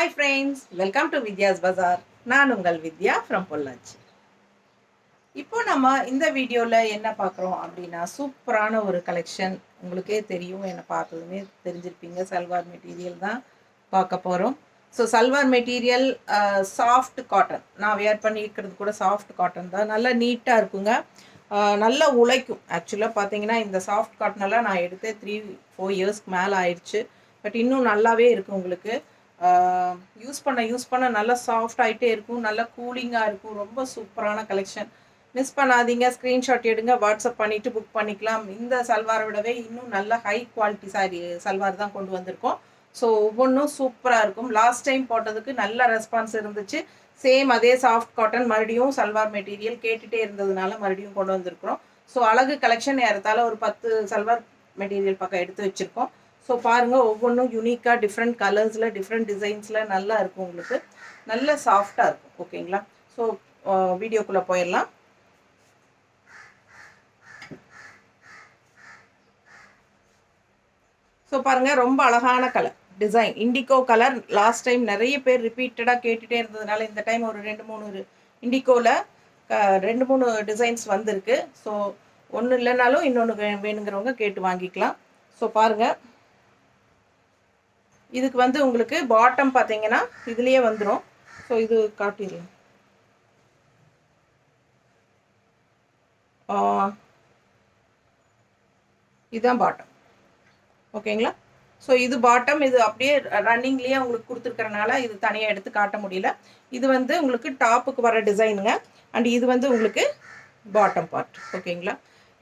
Hi friends, welcome to Vidya's Bazaar. நான் உங்கள் வித்யா from Pollachi. இப்போ நம்ம இந்த வீடியோல என்ன பார்க்குறோம் அப்படின்னா சூப்பரான ஒரு கலெக்ஷன். உங்களுக்கே தெரியும், என்ன பார்த்ததுமே தெரிஞ்சிருப்பீங்க. சல்வார் மெட்டீரியல் தான் பார்க்க போகிறோம். So salwar material soft cotton. நான் வேர் பண்ணியிருக்கிறது கூட சாஃப்ட் காட்டன் தான். நல்லா நீட்டாக இருக்குங்க. நல்லா உழைக்கும். ஆக்சுவலாக பார்த்தீங்கன்னா இந்த சாஃப்ட் காட்டனெல்லாம் நான் எடுத்து 3-4 இயர்ஸ்க்கு மேலே ஆயிடுச்சு. பட் இன்னும் நல்லாவே இருக்குது உங்களுக்கு. யூஸ் பண்ண நல்லா சாஃப்ட் ஆகிட்டே இருக்கும். நல்லா கூலிங்காக இருக்கும். ரொம்ப சூப்பரான கலெக்ஷன். மிஸ் பண்ணாதீங்க. ஸ்க்ரீன்ஷாட் எடுங்க, வாட்ஸ்அப் பண்ணிவிட்டு புக் பண்ணிக்கலாம். இந்த சல்வாரை விடவே இன்னும் நல்ல ஹை குவாலிட்டி சல்வார் தான் கொண்டு வந்திருக்கோம். ஸோ ஒவ்வொன்றும் சூப்பராக இருக்கும். லாஸ்ட் டைம் போட்டதுக்கு நல்ல ரெஸ்பான்ஸ் இருந்துச்சு. சேம் அதே சாஃப்ட் காட்டன் மறுபடியும் சல்வார் மெட்டீரியல் கேட்டுகிட்டே இருந்ததுனால மறுபடியும் கொண்டு வந்திருக்கிறோம். ஸோ அழகு கலெக்ஷன் ஏறத்தாழ ஒரு 10 சல்வார் மெட்டீரியல் பக்கம் எடுத்து வச்சுருக்கோம். ஸோ பாருங்கள், ஒவ்வொன்றும் யூனிக்காக டிஃப்ரெண்ட் கலர்ஸில் டிஃப்ரெண்ட் டிசைன்ஸில் நல்லா இருக்கும். உங்களுக்கு நல்ல சாஃப்டாக இருக்கும். ஓகேங்களா? ஸோ வீடியோக்குள்ளே போயிடலாம். ஸோ பாருங்கள், ரொம்ப அழகான colour design indigo colour. Last time நிறைய பேர் ரிப்பீட்டடாக கேட்டுகிட்டே இருந்ததுனால இந்த டைம் ஒரு 2-3 இண்டிகோவில் 2-3 டிசைன்ஸ் வந்திருக்கு. ஸோ ஒன்று இல்லைனாலும் இன்னொன்று வேணுங்கிறவங்க கேட்டு வாங்கிக்கலாம். ஸோ பாருங்கள், இதுக்கு வந்து உங்களுக்கு பாட்டம் பார்த்தீங்கன்னா இதுலேயே வந்துடும். ஸோ இது காட்டிடலாம். இதுதான் பாட்டம். ஓகேங்களா? ஸோ இது பாட்டம். இது அப்படியே ரன்னிங்லேயே உங்களுக்கு கொடுத்துருக்கறனால இது தனியாக எடுத்து காட்ட முடியல. இது வந்து உங்களுக்கு டாப்புக்கு வர டிசைனுங்க. அண்ட் இது வந்து உங்களுக்கு பாட்டம் பார்ட். ஓகேங்களா?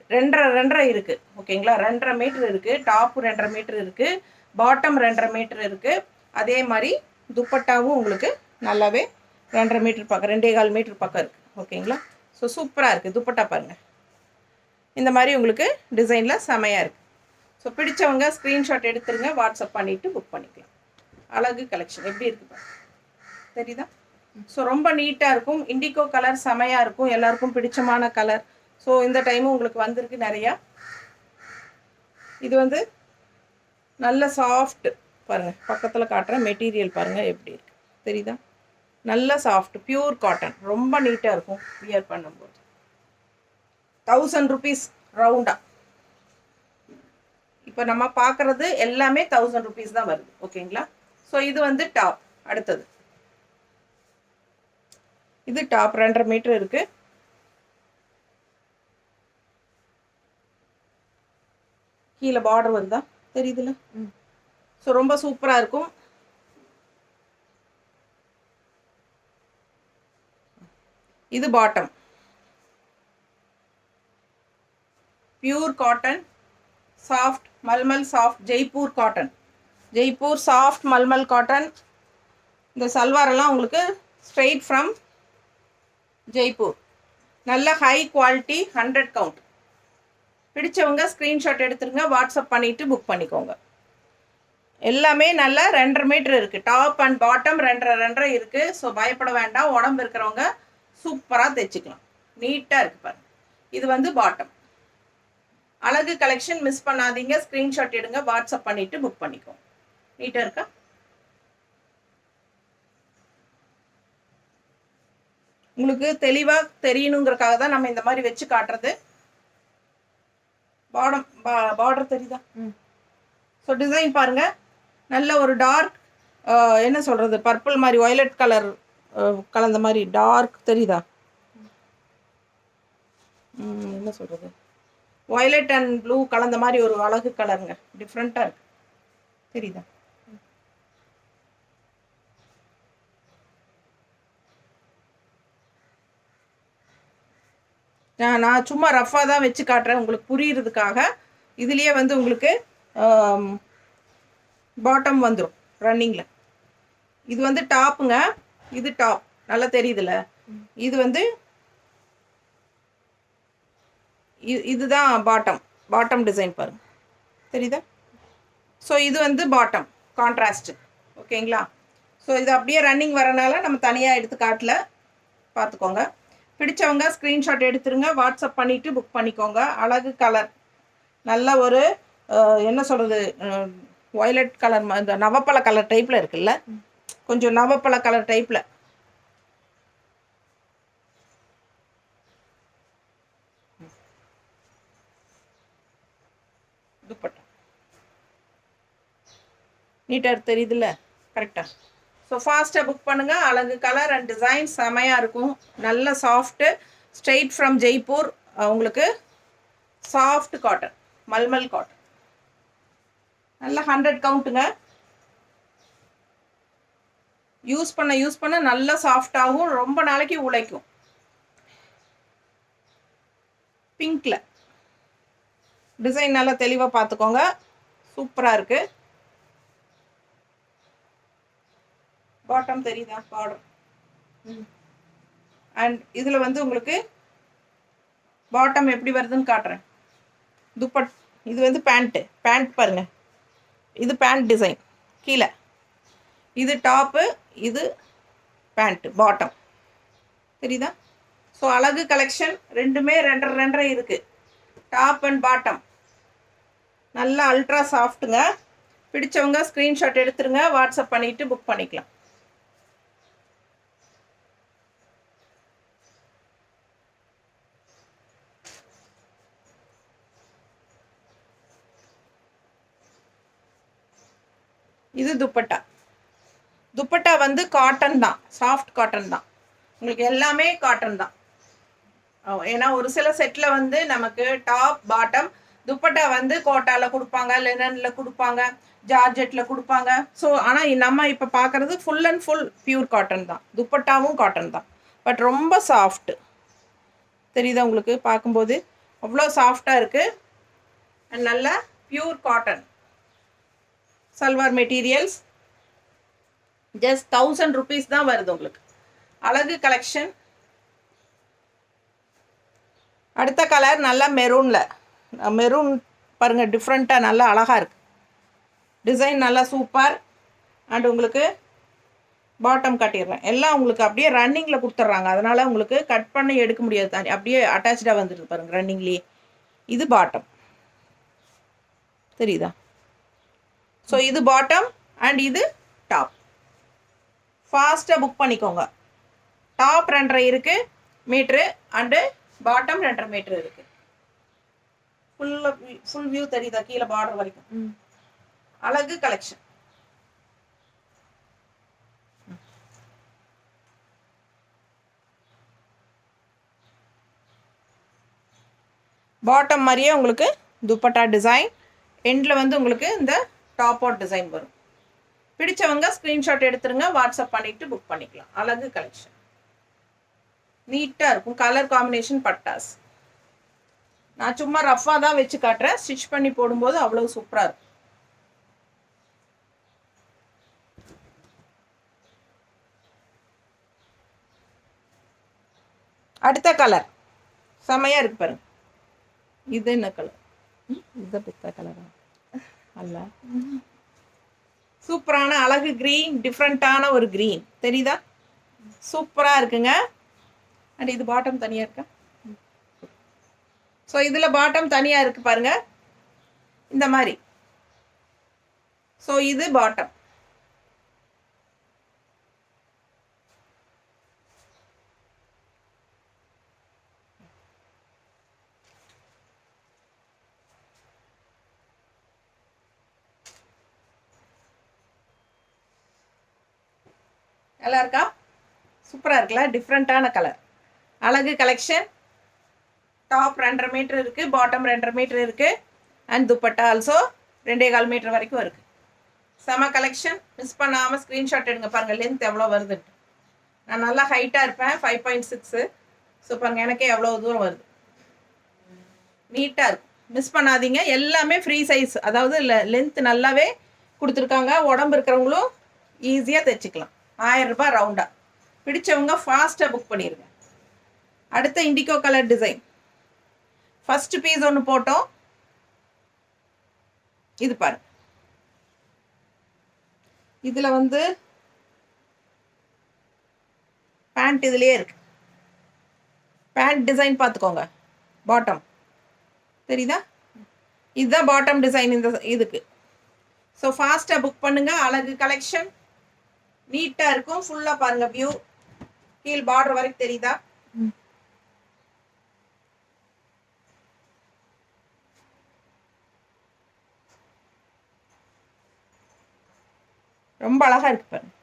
2.5 இருக்குது. ஓகேங்களா? 2.5 மீட்டர் இருக்குது. டாப்பு 2.5 மீட்டர் இருக்குது. பாட்டம் 2.5 மீட்டர் இருக்குது. அதே மாதிரி துப்பட்டாவும் உங்களுக்கு நல்லாவே 2.5 மீட்டர் பக்கம் 2.25 மீட்டர் பக்கம் இருக்குது. ஓகேங்களா? ஸோ சூப்பராக இருக்குது. துப்பட்டா பாருங்கள், இந்த மாதிரி உங்களுக்கு டிசைனில் செமையாக இருக்குது. ஸோ பிடிச்சவங்க ஸ்க்ரீன்ஷாட் எடுத்துருங்க, வாட்ஸ்அப் பண்ணிவிட்டு புக் பண்ணிக்கலாம். அழகு கலெக்ஷன் எப்படி இருக்குது தெரியுதா? ஸோ ரொம்ப நீட்டாக இருக்கும். இண்டிகோ கலர் செமையாக இருக்கும். எல்லாருக்கும் பிடிச்சமான கலர். ஸோ இந்த டைமும் உங்களுக்கு வந்திருக்கு நிறையா. இது வந்து நல்ல சாஃப்ட் பாருங்கள், பக்கத்தில் காட்டுற மெட்டீரியல் பாருங்கள் எப்படி இருக்குது தெரியுதா? நல்ல சாஃப்ட் பியூர் காட்டன். ரொம்ப நீட்டாக இருக்கும் வியர் பண்ணும்போது. 1000 rupees ரவுண்டாக. இப்போ நம்ம பார்க்குறது எல்லாமே 1000 rupees தான் வருது. ஓகேங்களா? ஸோ இது வந்து டாப். அடுத்தது இது டாப் 2.5 மீட்டர் இருக்குது. கீழே பார்டர் வருதா தெரியுதுல்ல? ஸோ ரொம்ப சூப்பராக இருக்கும். இது bottom. Pure cotton, soft mulmul, soft Jaipur cotton. Jaipur soft mulmul cotton. இந்த சல்வாரெல்லாம் உங்களுக்கு ஸ்ட்ரெயிட் ஃப்ரம் ஜெய்ப்பூர். நல்ல ஹை குவாலிட்டி, 100 கவுண்ட். பிடிச்சவங்க ஸ்க்ரீன்ஷாட் எடுத்துருங்க, வாட்ஸ்அப் பண்ணிவிட்டு புக் பண்ணிக்கோங்க. எல்லாமே நல்லா 2.5 மீட்டர் இருக்குது. டாப் அண்ட் பாட்டம் 2.5 இருக்குது. ஸோ பயப்பட வேண்டாம். உடம்பு இருக்கிறவங்க சூப்பராக தைச்சிக்கலாம். நீட்டாக இருக்குது பாருங்கள். இது வந்து பாட்டம். அழகு கலெக்ஷன் மிஸ் பண்ணாதீங்க. ஸ்க்ரீன்ஷாட் எடுங்க, வாட்ஸ்அப் பண்ணிவிட்டு புக் பண்ணிக்கோங்க. நீட்டாக இருக்கா? உங்களுக்கு தெளிவாக தெரியணுங்கிறக்காக தான் நம்ம இந்த மாதிரி வச்சு காட்டுறது. பார்டர் தெரியுதா? ஸோ டிசைன் பாருங்கள். நல்ல ஒரு டார்க் என்ன சொல்கிறது, பர்பிள் மாதிரி வயலட் கலர் கலந்த மாதிரி டார்க் தெரியுதா? என்ன சொல்கிறது, வயலட் அண்ட் ப்ளூ கலந்த மாதிரி ஒரு அழகு கலருங்க. டிஃப்ரெண்ட்டாக இருக்குது தெரியுதா? நான் சும்மா ரஃபாக தான் வச்சு காட்டுறேன் உங்களுக்கு புரியுறதுக்காக. இதுலேயே வந்து உங்களுக்கு பாட்டம் வந்துடும் ரன்னிங்கில். இது வந்து டாப்புங்க. இது டாப் நல்லா தெரியுதுல்ல? இது வந்து இதுதான் பாட்டம் டிசைன் பாருங்கள் தெரியுதா? ஸோ இது வந்து பாட்டம் கான்ட்ராஸ்ட்டு. ஓகேங்களா? ஸோ இது அப்படியே ரன்னிங் வரனால நம்ம தனியாக எடுத்து காட்டல, பார்த்துக்கோங்க. பிடிச்சவங்க ஸ்க்ரீன்ஷாட் எடுத்துருங்க, வாட்ஸ்அப் பண்ணிவிட்டு புக் பண்ணிக்கோங்க. அழகு கலர். நல்ல ஒரு என்ன சொல்கிறது, வயலட் கலர், இந்த நவப்பழ கலர் டைப்பில் இருக்குல்ல, கொஞ்சம் நவப்பழ கலர் டைப்பில். துப்பட்டா நீட்டாக தெரியுதுல்ல, கரெக்டாக. ஸோ ஃபாஸ்ட்டாக புக் பண்ணுங்கள். அழகு கலர் அண்ட் டிசைன் செமையாக இருக்கும். நல்ல சாஃப்ட்டு, ஸ்ட்ரெயிட் ஃப்ரம் ஜெய்ப்பூர். உங்களுக்கு சாஃப்ட் காட்டன், மல்மல் காட்டன், நல்ல 100 கவுண்ட்டுங்க. யூஸ் பண்ண நல்லா சாஃப்டாகவும் ரொம்ப நாளைக்கு உழைக்கும். பிங்க்ல டிசைன் நல்லா தெளிவாக பார்த்துக்கோங்க, சூப்பராக இருக்குது. பாட்டம் தெரியுதா, பார்டர். அண்ட் இதில் வந்து உங்களுக்கு பாட்டம் எப்படி வருதுன்னு காட்டுறேன். இது வந்து பேண்ட் பாருங்கள், இது பேண்ட் டிசைன் கீழே, இது டாப்பு, இது பேண்ட்டு பாட்டம், தெரியுதா? ஸோ அழகு கலெக்ஷன் ரெண்டுமே 2.5 இருக்குது. டாப் அண்ட் பாட்டம் நல்லா அல்ட்ரா சாஃப்ட்டுங்க. பிடிச்சவங்க ஸ்க்ரீன்ஷாட் எடுத்துருங்க, வாட்ஸ்அப் பண்ணிவிட்டு புக் பண்ணிக்கலாம். இது துப்பட்டா வந்து காட்டன் தான், சாஃப்ட் காட்டன் தான். உங்களுக்கு எல்லாமே காட்டன் தான். ஏன்னா ஒரு சில செட்டில் வந்து நமக்கு டாப் பாட்டம் துப்பட்டா வந்து கோட்டாவில் கொடுப்பாங்க, லெனனில் கொடுப்பாங்க, ஜார்ஜெட்டில் கொடுப்பாங்க. ஸோ ஆனால் நம்ம இப்போ பார்க்குறது full and full pure cotton தான். துப்பட்டாவும் காட்டன் தான், பட் ரொம்ப சாஃப்ட்டு தெரியுதா உங்களுக்கு? பார்க்கும்போது அவ்வளோ சாஃப்டாக இருக்குது. அண்ட் நல்லா pure cotton salwar materials. Just 1000 rupees தான் வருது உங்களுக்கு. அழகு கலெக்ஷன். அடுத்த கலர் நல்லா மெரூன் பாருங்கள், டிஃப்ரெண்ட்டாக நல்லா அழகாக இருக்குது. டிசைன் நல்லா சூப்பர். அண்ட் உங்களுக்கு பாட்டம் கட்டிடுறேன். எல்லாம் உங்களுக்கு அப்படியே ரன்னிங்கில் கொடுத்துட்றாங்க, அதனால் உங்களுக்கு கட் பண்ணி எடுக்க முடியாது, தானே அப்படியே அட்டாச்சாக வந்துடுது பாருங்கள் ரன்னிங்லேயே. இது பாட்டம் தெரியுதா? ஸோ இது பாட்டம் அண்ட் இது டாப். ஃபாஸ்ட்டாக புக் பண்ணிக்கோங்க. Top 2.5 metre and bottom 2.5 metre இருக்குது. ஃபுல் வியூ தெரியுதா கீழே பார்டர் வரைக்கும்? அழகு கலெக்ஷன். பாட்டம் மாதிரியே உங்களுக்கு துப்பட்டா டிசைன், எண்டில் வந்து உங்களுக்கு இந்த டாப் அவுட் டிசைன் வரும். பிடிச்சவங்க ஸ்க்ரீன்ஷாட் எடுத்துருங்க, வாட்ஸ்அப் பண்ணிவிட்டு புக் பண்ணிக்கலாம். அழகு கலெக்ஷன், நீட்டாக இருக்கும். கலர் காம்பினேஷன் பட்டாஸ். நான் சும்மா ரஃபாக தான் வச்சு காட்டுறேன், ஸ்டிச் பண்ணி போடும்போது அவ்வளோ சூப்பராக இருக்கும். அடுத்த கலர் செமையாக இருக்கு பாருங்க. இது என்ன கலர்? இது பித்த கலரா? அல்ல, சூப்பரான அழகு க்ரீன், டிஃப்ரெண்ட்டான ஒரு க்ரீன் தெரியுதா? சூப்பராக இருக்குங்க. அண்ட் இது பாட்டம் தனியாக இருக்கா? ஸோ இதில் பாட்டம் தனியாக இருக்குது பாருங்கள், இந்த மாதிரி. ஸோ இது பாட்டம். நல்லா இருக்கா? சூப்பராக இருக்குல்ல? டிஃப்ரெண்ட்டான கலர். அழகு கலெக்ஷன். டாப் 2.5 மீட்டர் இருக்குது, பாட்டம் 2.5 மீட்டர் இருக்குது. அண்ட் துப்பட்டா ஆல்சோ 2.25 மீட்டர் வரைக்கும் இருக்குது. செம கலெக்ஷன். மிஸ் பண்ணாமல் ஸ்க்ரீன்ஷாட் எடுங்க. பாருங்கள் லென்த் எவ்வளோ வருதுன்ட்டு. நான் நல்லா ஹைட்டாக இருப்பேன், 5.6. ஸோ பாருங்கள் எனக்கே எவ்வளோ தூரம் வருது. நீட்டாக இருக்கும், மிஸ் பண்ணாதீங்க. எல்லாமே ஃப்ரீ சைஸ், அதாவது லென்த் நல்லாவே கொடுத்துருக்காங்க. உடம்பு இருக்கிறவங்களும் ஈஸியாக தைச்சிக்கலாம். 1000 ரூபாய் ரவுண்டாக. பிடிச்சவங்க ஃபாஸ்ட்டாக புக் பண்ணிடுங்க. அடுத்த indigo colour design. First piece ஒன்று போட்டோம், இது பாருங்க. இதில் வந்து பேண்ட் இதுலேயே இருக்கு. பேண்ட் டிசைன் பார்த்துக்கோங்க. பாட்டம் தெரியுதா? இதுதான் பாட்டம் டிசைன் இந்த இதுக்கு. ஸோ ஃபாஸ்ட்டாக புக் பண்ணுங்கள். அழகு கலெக்ஷன் நீட்டாக இருக்கும். ஃபுல்லாக பாருங்கள் வியூ, கீழ் பார்டர் வரைக்கும் தெரியுதா? ரொம்ப அழகாக இருக்கு பாருங்க.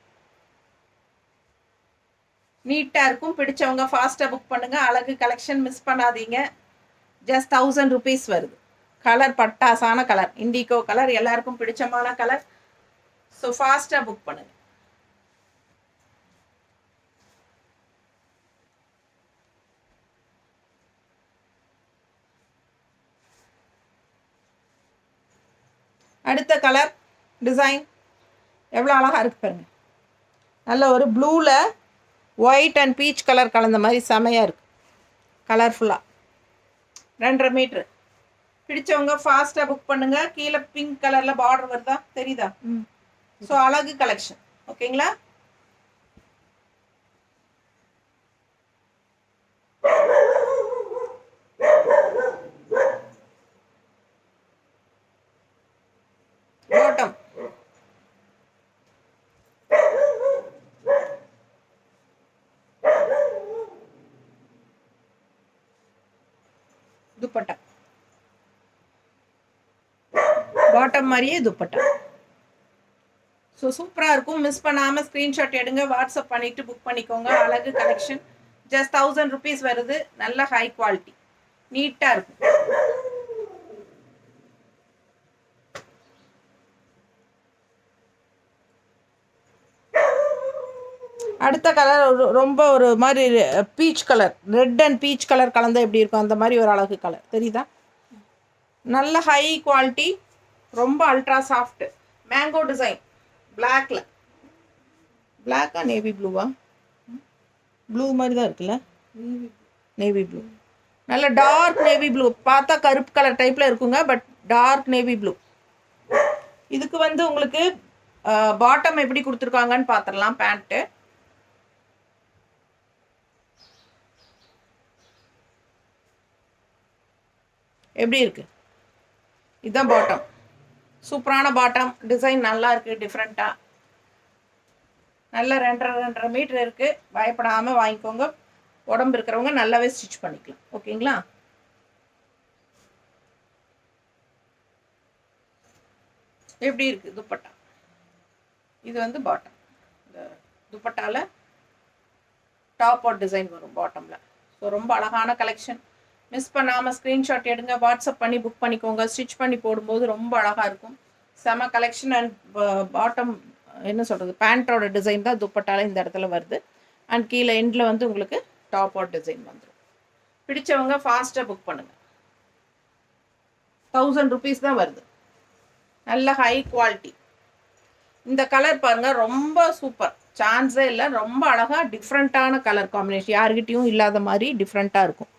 நீட்டாக இருக்கும். பிடிச்சவங்க ஃபாஸ்ட்டாக புக் பண்ணுங்கள். அழகு கலெக்ஷன் மிஸ் பண்ணாதீங்க. ஜஸ்ட் 1000 rupees வருது. கலர் பட்டாசான கலர், இண்டிகோ கலர், எல்லாருக்கும் பிடிச்சமான கலர். ஸோ ஃபாஸ்ட்டாக புக் பண்ணுங்க. அடுத்த கலர் டிசைன் எவ்வளோ அழகாக இருக்கு பாருங்க. நல்ல ஒரு ப்ளூவில் ஒயிட் அண்ட் பீச் கலர் கலந்த மாதிரி செமையாக இருக்குது. கலர்ஃபுல்லாக 2.5 மீட்ரு. பிடிச்சவங்க ஃபாஸ்ட்டாக புக் பண்ணுங்கள். கீழே பிங்க் கலரில் பார்டர் வருதா, தெரியுதா? ஸோ அழகு கலெக்ஷன். ஓகேங்களா? பாட்டம் துப்பட்டா, பாட்டம் மாதிரியே துப்பட்டா. ஸோ சூப்பராக இருக்கும். மிஸ் பண்ணாமல் ஸ்க்ரீன்ஷாட் எடுங்க, வாட்ஸ்அப் பண்ணிவிட்டு புக் பண்ணிக்கோங்க. அழகு கலெக்ஷன் ஜஸ்ட் 1000 rupees வருது. நல்ல ஹை குவாலிட்டி, நீட்டாக இருக்கும். அடுத்த கலர் ரொம்ப ஒரு மாதிரி peach colour, red and peach colour கலந்தால் எப்படி இருக்கும் அந்த மாதிரி ஒரு அழகு கலர், தெரியுதா? நல்ல ஹை குவாலிட்டி, ரொம்ப அல்ட்ரா சாஃப்ட். மேங்கோ டிசைன் பிளாக்ல. பிளாக்கா நேவி ப்ளூவா? ப்ளூ மாதிரி தான் இருக்குல்ல, நேவி ப்ளூ. நல்ல டார்க் நேவி ப்ளூ. பார்த்தா கருப்பு கலர் டைப்பில் இருக்குங்க, பட் டார்க் நேவி ப்ளூ. இதுக்கு வந்து உங்களுக்கு பாட்டம் எப்படி கொடுத்துருக்காங்கன்னு பார்த்துடலாம். பேண்ட்டு எப்படி இருக்கு, இதுதான் பாட்டம். சூப்பரான பாட்டம். டிசைன் நல்லா இருக்குது, டிஃப்ரெண்ட்டாக. நல்ல 2.5 மீட்டர் இருக்குது. பயப்படாமல் வாங்கிக்கோங்க. உடம்பு இருக்கிறவங்க நல்லாவே ஸ்டிச் பண்ணிக்கலாம். ஓகேங்களா? எப்படி இருக்குது துப்பட்டா? இது வந்து பாட்டம். இந்த துப்பட்டாவில் டாப் அவுட் டிசைன் வரும் பாட்டமில். ஸோ ரொம்ப அழகான கலெக்ஷன். மிஸ் பண்ணாமல் ஸ்க்ரீன்ஷாட் எடுங்க, வாட்ஸ்அப் பண்ணி புக் பண்ணிக்கோங்க. ஸ்டிச் பண்ணி போடும்போது ரொம்ப அழகாக இருக்கும். செம கலெக்ஷன். அண்ட் பாட்டம் என்ன சொல்கிறது, பேண்ட்டோட டிசைன் தான் துப்பட்டால இந்த இடத்துல வருது. அண்ட் கீழே எண்டில் வந்து உங்களுக்கு டாப் அவுட் டிசைன் வந்துடும். பிடிச்சவங்க ஃபாஸ்ட்டாக புக் பண்ணுங்கள். 1000 rupees தான் வருது. நல்ல ஹை குவாலிட்டி. இந்த கலர் பாருங்கள், ரொம்ப சூப்பர். சான்ஸே இல்லை. ரொம்ப அழகாக டிஃப்ரெண்ட்டான கலர் காம்பினேஷன், யார்கிட்டையும் இல்லாத மாதிரி டிஃப்ரெண்ட்டாக இருக்கும்.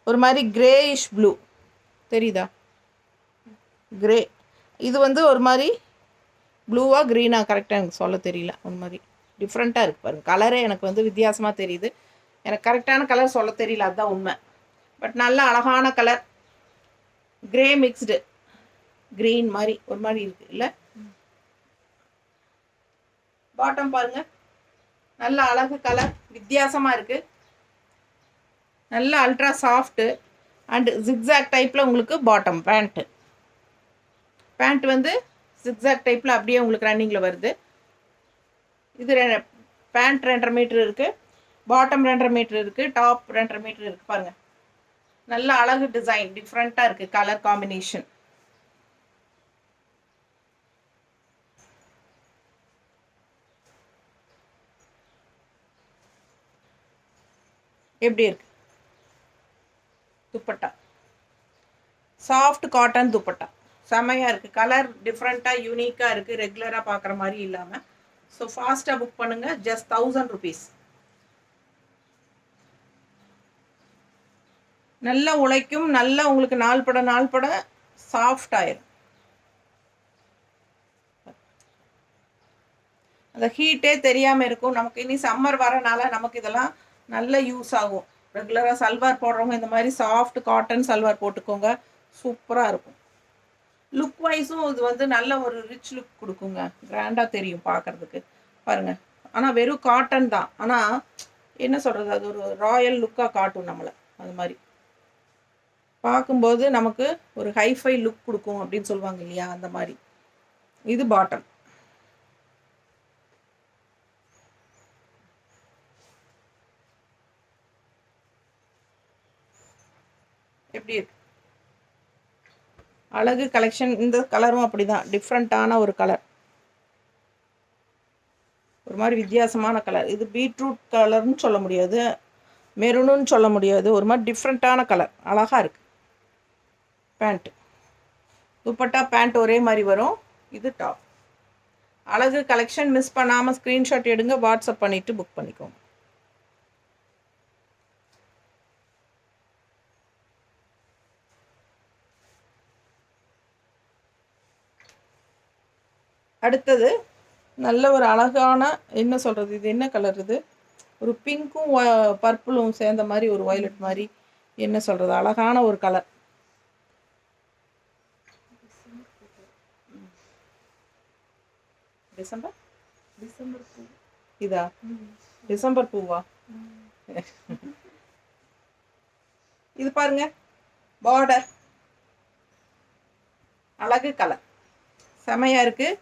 ஒரு மாதிரி கிரேயிஷ் ப்ளூ, தெரியுதா? கிரே. இது வந்து ஒரு மாதிரி ப்ளூவாக க்ரீனாக கரெக்டாக எனக்கு சொல்ல தெரியல. ஒரு மாதிரி டிஃப்ரெண்ட்டாக இருக்குது பாருங்கள். கலரே எனக்கு வந்து வித்தியாசமாக தெரியுது. எனக்கு கரெக்டான கலர் சொல்ல தெரியல, அதுதான் உண்மை. பட் நல்ல அழகான கலர். கிரே மிக்ஸ்டு க்ரீன் மாதிரி ஒரு மாதிரி இருக்குது இல்லை? பாட்டம் பாருங்கள், நல்ல அழகு கலர், வித்தியாசமாக இருக்குது. நல்ல அல்ட்ரா சாஃப்ட்டு அண்டு ஜிக்ஸாக் டைப்பில் உங்களுக்கு பாட்டம். பேண்ட் வந்து ஜிக்ஸாக் டைப்பில் அப்படியே உங்களுக்கு ரன்னிங்கில் வருது. இது பேண்ட் 2.5 மீட்டர் இருக்குது, பாட்டம் 2.5 மீட்டர் இருக்குது, டாப் 2.5 மீட்டர் இருக்குது. பாருங்கள், நல்ல அழகு டிசைன், டிஃப்ரெண்ட்டாக இருக்குது கலர் காம்பினேஷன். எப்படி இருக்கு துப்பட்டா? சாஃப்ட் காட்டன் துப்பட்டா, செமையாக இருக்குது. கலர் டிஃப்ரெண்ட்டாக யூனிக்காக இருக்குது, ரெகுலராக பார்க்குற மாதிரி இல்லாமல். ஸோ ஃபாஸ்ட்டாக புக் பண்ணுங்கள். Just 1000 rupees. நல்லா உழைக்கும், நல்லா உங்களுக்கு நாள் பட சாஃப்ட் ஆயிரும். அந்த ஹீட்டே தெரியாமல் இருக்கும். நமக்கு இனி சம்மர் வரனால நமக்கு இதெல்லாம் நல்ல யூஸ் ஆகும். ரெகுலராக சல்வார் போடுறவங்க இந்த மாதிரி சாஃப்ட் காட்டன் சல்வார் போட்டுக்கோங்க, சூப்பராக இருக்கும். லுக் வைஸும் இது வந்து நல்ல ஒரு ரிச் லுக் கொடுக்குங்க, கிராண்டாக தெரியும் பார்க்குறதுக்கு. பாருங்கள், ஆனால் வெறும் காட்டன் தான். ஆனால் என்ன சொல்கிறது, அது ஒரு ராயல் லுக்காக காட்டும் நம்மளை. அது மாதிரி பார்க்கும்போது நமக்கு ஒரு ஹைஃபை லுக் கொடுக்கும் அப்படின்னு சொல்லுவாங்க இல்லையா, அந்த மாதிரி. இது பாட்டம். எப்படி இருக்கு? அழகு கலெக்ஷன். இந்த கலரும் அப்படி தான், டிஃப்ரெண்ட்டான ஒரு கலர், ஒரு மாதிரி வித்தியாசமான கலர். இது பீட்ரூட் கலர்னு சொல்ல முடியாது, மெரூனுன்னு சொல்ல முடியாது, ஒரு மாதிரி டிஃப்ரெண்ட்டான கலர், அழகாக இருக்குது. பேண்ட்டு, துப்பட்டா பேண்ட் ஒரே மாதிரி வரும். இது டாப். அழகு கலெக்ஷன். மிஸ் பண்ணாமல் ஸ்க்ரீன்ஷாட் எடுங்க, வாட்ஸ்அப் பண்ணிவிட்டு புக் பண்ணிக்கோங்க. அடுத்தது நல்ல ஒரு அழகான, என்ன சொல்கிறது, இது என்ன கலர், இது ஒரு பிங்க்கும் பர்பிளும் சேர்ந்த மாதிரி, ஒரு வயலட் மாதிரி, என்ன சொல்கிறது, அழகான ஒரு கலர். டிசம்பர் டிசம்பர் பூ இதா? டிசம்பர் பூவா? இது பாருங்க, பார்டர் அழகு கலர், செமையாக இருக்குது.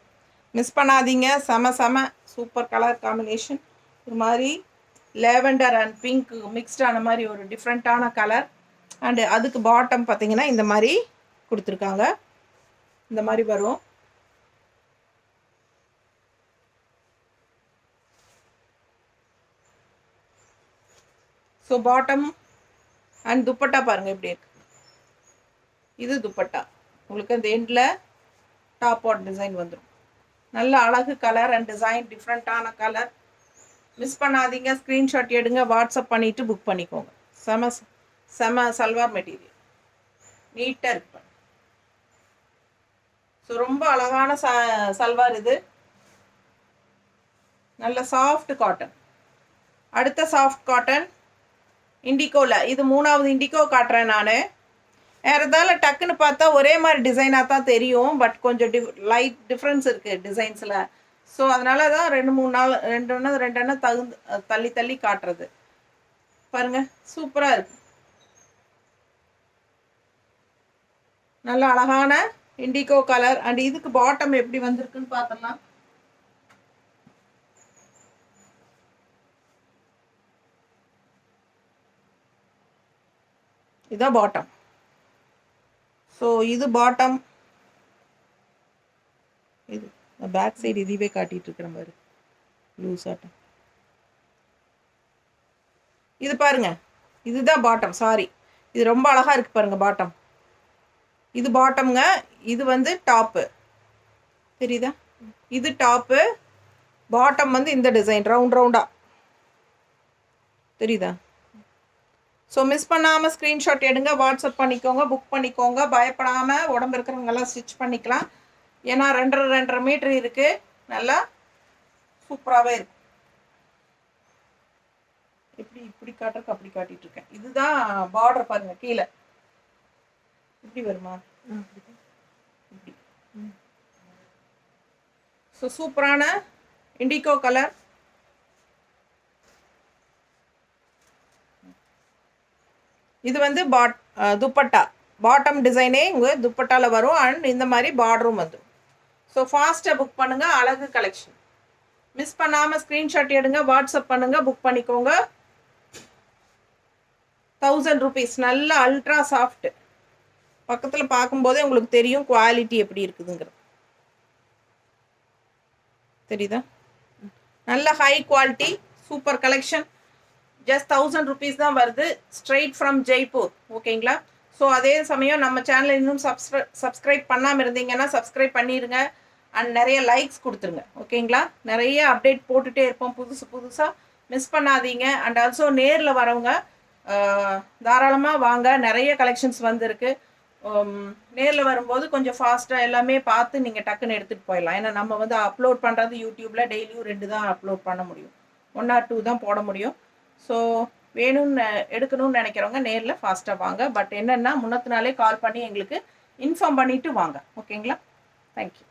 மிஸ் பண்ணாதீங்க. செம சூப்பர் கலர் காம்பினேஷன். ஒரு மாதிரி லேவெண்டர் அண்ட் பிங்க் மிக்ஸ்டான மாதிரி ஒரு டிஃப்ரெண்ட்டான கலர். அண்டு அதுக்கு பாட்டம் பார்த்தீங்கன்னா இந்த மாதிரி கொடுத்துருக்காங்க, இந்த மாதிரி வரும். ஸோ பாட்டம் அண்ட் துப்பட்டா பாருங்கள் எப்படி இருக்கு. இது துப்பட்டா. உங்களுக்கு அந்த எண்டில் டாப் ஆட் டிசைன் வந்துடும். நல்ல அழகு கலர் அண்ட் டிசைன், டிஃப்ரெண்ட்டான கலர். மிஸ் பண்ணாதீங்க. ஸ்க்ரீன்ஷாட் எடுங்க, வாட்ஸ்அப் பண்ணிவிட்டு புக் பண்ணிக்கோங்க. செம சல்வார் மெட்டீரியல், நீட்டாக இருக்கு. ஸோ ரொம்ப அழகான சல்வார் இது. நல்ல சாஃப்ட் காட்டன். அடுத்த சாஃப்ட் காட்டன் இண்டிகோவில். இது மூணாவது இண்டிகோ காட்டுறேன் நான். ஏறதால டக்குன்னு பார்த்தா ஒரே மாதிரி டிசைனாக தான் தெரியும், பட் கொஞ்சம் லைட் டிஃப்ரென்ஸ் இருக்குது டிசைன்ஸில். ஸோ அதனால தான் ரெண்டு தள்ளி காட்டுறது. பாருங்கள், சூப்பராக இருக்குது. நல்ல அழகான இண்டிகோ கலர். அண்ட் இதுக்கு பாட்டம் எப்படி வந்திருக்குன்னு பார்த்தோம்னா, இதுதான் பாட்டம். ஸோ இது பாட்டம். இது பேக் சைடு இதுவே காட்டிகிட்டு இருக்கிற மாதிரி லூஸ் ஆட்டம். இது பாருங்க, இதுதான் பாட்டம். சாரி, இது ரொம்ப அழகாக இருக்குது பாருங்கள் பாட்டம். இது பாட்டம்ங்க. இது வந்து டாப்பு, தெரியுதா? இது டாப்பு. பாட்டம் வந்து இந்த டிசைன் ரவுண்டாக தெரியுதா? ஸோ மிஸ் பண்ணாமல் ஸ்க்ரீன்ஷாட் எடுங்க, வாட்ஸ்அப் பண்ணிக்கோங்க, புக் பண்ணிக்கோங்க. பயப்படாமல் உடம்பு இருக்கிறவங்கெல்லாம் ஸ்டிச் பண்ணிக்கலாம். ஏன்னா 2.5 மீட்டர் இருக்குது. நல்லா சூப்பராகவே இருக்கு. இப்படி காட்டுறதுக்கு அப்படி காட்டிகிட்டு இருக்கேன். இதுதான் பார்டர் பாருங்கள், கீழே இப்படி வருமா? இப்படி. ஸோ சூப்பரான இண்டிகோ கலர். இது வந்து துப்பட்டா பாட்டம் டிசைனே இங்கே துப்பட்டாவில் வரும். அண்ட் இந்த மாதிரி பார்டரும் வந்துடும். ஸோ ஃபாஸ்ட்டாக புக் பண்ணுங்கள். அழகு கலெக்ஷன். மிஸ் பண்ணாமல் ஸ்க்ரீன்ஷாட் எடுங்க, வாட்ஸ்அப் பண்ணுங்கள், புக் பண்ணிக்கோங்க. 1000 rupees. நல்ல அல்ட்ரா சாஃப்ட். பக்கத்தில் பார்க்கும்போதே உங்களுக்கு தெரியும் குவாலிட்டி எப்படி இருக்குதுங்கிறது. தெரியுதா? நல்ல high quality super collection. Just 1000 rupees தான் வருது, ஸ்ட்ரெயிட் ஃப்ரம் ஜெய்ப்பூர். ஓகேங்களா? ஸோ அதே சமயம் நம்ம சேனலை இன்னும் சப்ஸ்கிரைப் பண்ணாமல் இருந்தீங்கன்னா சப்ஸ்கிரைப் பண்ணிடுங்க. அண்ட் நிறைய லைக்ஸ் கொடுத்துருங்க. ஓகேங்களா? நிறைய அப்டேட் போட்டுகிட்டே இருப்போம் புதுசாக. மிஸ் பண்ணாதீங்க. அண்ட் ஆல்சோ நேரில் வரவங்க தாராளமாக வாங்க. நிறைய கலெக்ஷன்ஸ் வந்துருக்கு. நேரில் வரும்போது கொஞ்சம் ஃபாஸ்ட்டாக எல்லாமே பார்த்து நீங்கள் டக்குன்னு எடுத்துகிட்டு போயிடலாம். ஏன்னா நம்ம வந்து அப்லோட் பண்ணுறது யூடியூப்பில் டெய்லியும் 2 தான் அப்லோட் பண்ண முடியும், 1 or 2 தான் போட முடியும். ஸோ வேணும்னு எடுக்கணும்னு நினைக்கிறவங்க நேரில் ஃபாஸ்ட்டாக வாங்க. பட் என்னென்னா முன்னத்து நாளே கால் பண்ணி எங்களுக்கு இன்ஃபார்ம் பண்ணிவிட்டு வாங்க. ஓகேங்களா? தேங்க்யூ.